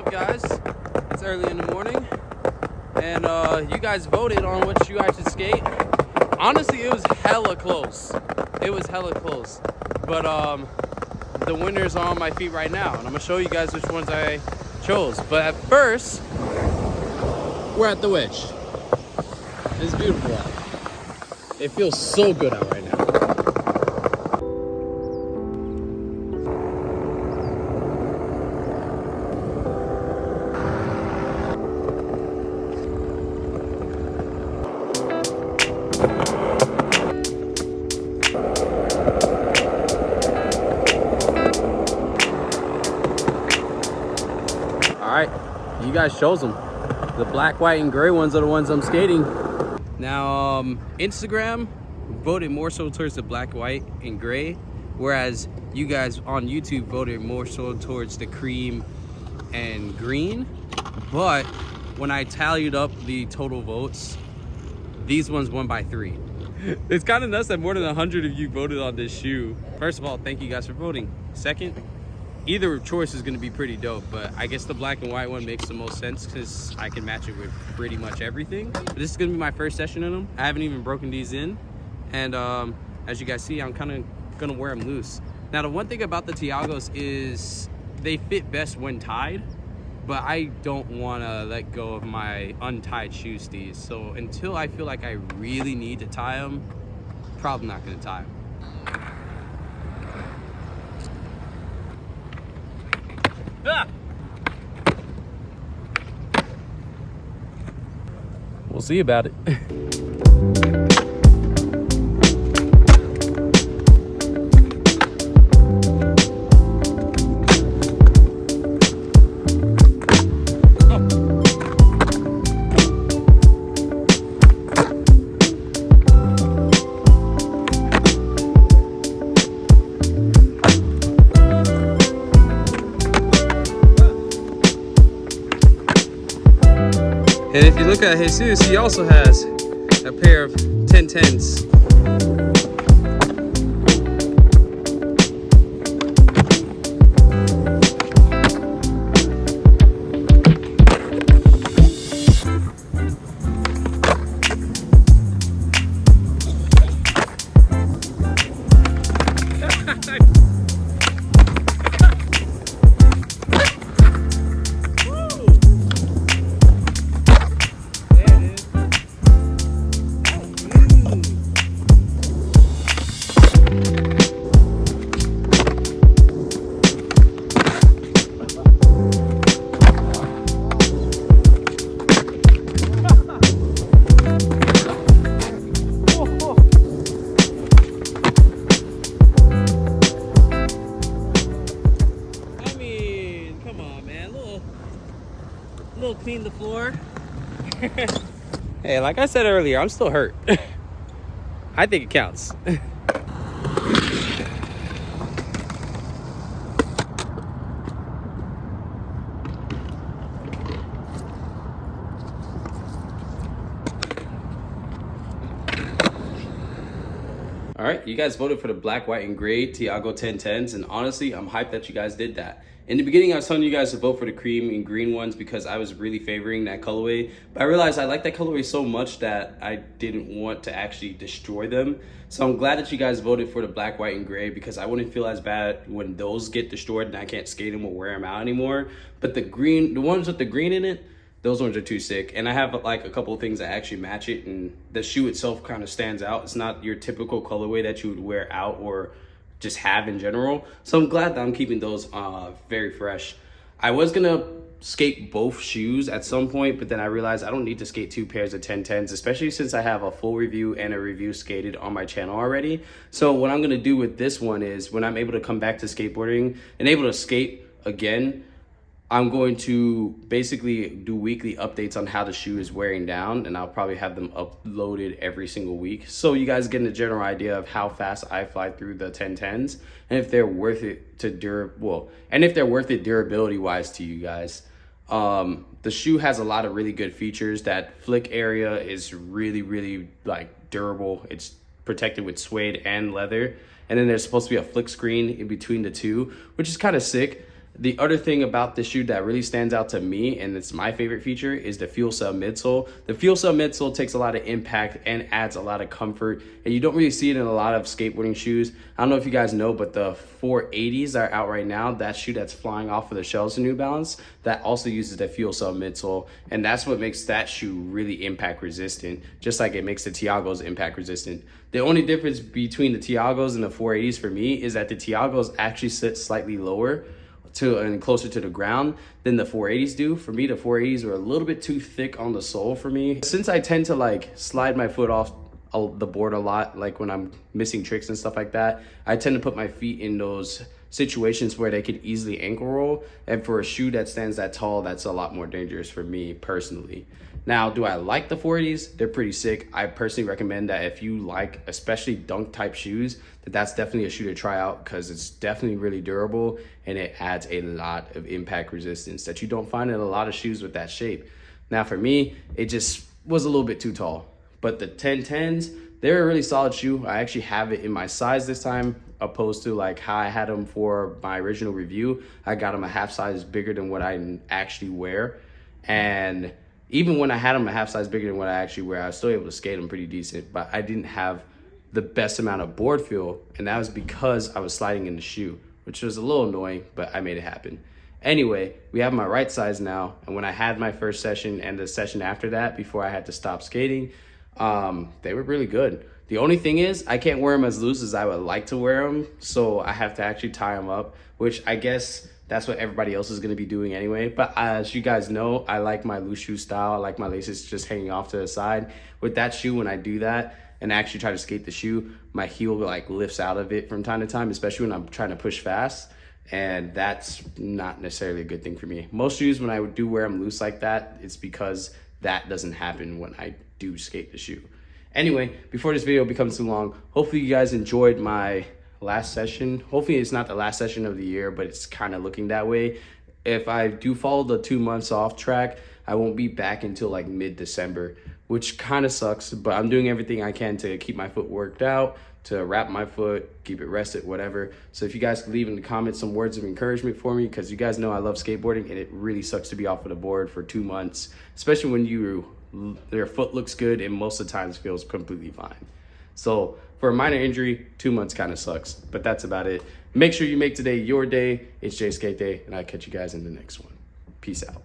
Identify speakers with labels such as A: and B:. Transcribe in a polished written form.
A: up, guys? It's early in the morning, and you guys voted on which shoe I should skate. Honestly, it was hella close. But the winner's on my feet right now, and I'm gonna show you guys which ones I chose. But at first, we're at the Wedge. It's beautiful out. It feels so good out right now. Alright, you guys chose them. The black, white, and gray ones are the ones I'm skating. Now, Instagram voted more so towards the black, white, and gray, whereas you guys on YouTube voted more so towards the cream and green. But when I tallied up the total votes, these ones won by 3. It's kind of nuts that more than 100 of you voted on this shoe. First of all, thank you guys for voting. Second, either choice is going to be pretty dope, but I guess the black and white one makes the most sense because I can match it with pretty much everything. But this is going to be my first session in them. I haven't even broken these in, and as you guys see, I'm kind of going to wear them loose. Now, the one thing about the Tiagos is they fit best when tied, but I don't want to let go of my untied shoe steez. So until I feel like I really need to tie them, probably not going to tie them. We'll see about it. And if you look at Jesus, he also has a pair of 1010s. Little clean the floor. Hey, like I said earlier, I'm still hurt. I think it counts. All right, you guys voted for the black, white, and gray Tiago 1010s, and honestly, I'm hyped that you guys did that. In the beginning, I was telling you guys to vote for the cream and green ones because I was really favoring that colorway, but I realized I like that colorway so much that I didn't want to actually destroy them. So I'm glad that you guys voted for the black, white, and gray because I wouldn't feel as bad when those get destroyed and I can't skate them or wear them out anymore. But the green, the ones with the green in it, those ones are too sick. And I have like a couple of things that actually match it, and the shoe itself kind of stands out. It's not your typical colorway that you would wear out or just have in general. So I'm glad that I'm keeping those very fresh. I was gonna skate both shoes at some point, but then I realized I don't need to skate 2 pairs of 1010s, especially since I have a full review and a review skated on my channel already. So what I'm gonna do with this one is when I'm able to come back to skateboarding and able to skate again, I'm going to basically do weekly updates on how the shoe is wearing down, and I'll probably have them uploaded every single week. So you guys get a general idea of how fast I fly through the 1010s and if they're worth it to durability wise to you guys. The shoe has a lot of really good features. That flick area is really like durable. It's protected with suede and leather. And then there's supposed to be a flick screen in between the two, which is kind of sick. The other thing about this shoe that really stands out to me, and it's my favorite feature, is the fuel cell midsole. The fuel cell midsole takes a lot of impact and adds a lot of comfort, and you don't really see it in a lot of skateboarding shoes. I don't know if you guys know, but the 480s are out right now. That shoe that's flying off of the shelves of New Balance, that also uses the fuel cell midsole, and that's what makes that shoe really impact resistant, just like it makes the Tiagos impact resistant. The only difference between the Tiagos and the 480s for me is that the Tiagos actually sit slightly lower and closer to the ground than the 480s do. For me, the 480s are a little bit too thick on the sole for me. Since I tend to like slide my foot off the board a lot, like when I'm missing tricks and stuff like that, I tend to put my feet in those situations where they could easily ankle roll. And for a shoe that stands that tall, that's a lot more dangerous for me personally. Now, do I like the 480s? They're pretty sick. I personally recommend that if you like, especially dunk type shoes, that's definitely a shoe to try out because it's definitely really durable and it adds a lot of impact resistance that you don't find in a lot of shoes with that shape. Now for me, it just was a little bit too tall, but the 1010s, they're a really solid shoe. I actually have it in my size this time, opposed to like how I had them for my original review. I got them a half size bigger than what I actually wear. And even when I had them a half size bigger than what I actually wear, I was still able to skate them pretty decent, but I didn't have the best amount of board feel, and that was because I was sliding in the shoe, which was a little annoying, but I made it happen. Anyway, we have my right size now, and when I had my first session and the session after that, before I had to stop skating, they were really good. The only thing is, I can't wear them as loose as I would like to wear them, so I have to actually tie them up, which I guess that's what everybody else is going to be doing anyway. But as you guys know, I like my loose shoe style. I like my laces just hanging off to the side. With that shoe, when I do that and actually try to skate the shoe, my heel like lifts out of it from time to time, especially when I'm trying to push fast. And that's not necessarily a good thing for me. Most shoes, when I do wear them loose like that, it's because that doesn't happen when I do skate the shoe. Anyway, before this video becomes too long, hopefully you guys enjoyed my last session. Hopefully it's not the last session of the year, but it's kind of looking that way. If I do follow the 2 months off track, I won't be back until like mid-December, which kind of sucks, but I'm doing everything I can to keep my foot worked out, to wrap my foot, keep it rested, whatever. So if you guys could leave in the comments some words of encouragement for me, because you guys know I love skateboarding and it really sucks to be off of the board for 2 months, especially when your foot looks good and most of the times feels completely fine. So for a minor injury, 2 months kind of sucks, but that's about it. Make sure you make today your day. It's Jay Skate Day, and I'll catch you guys in the next one. Peace out.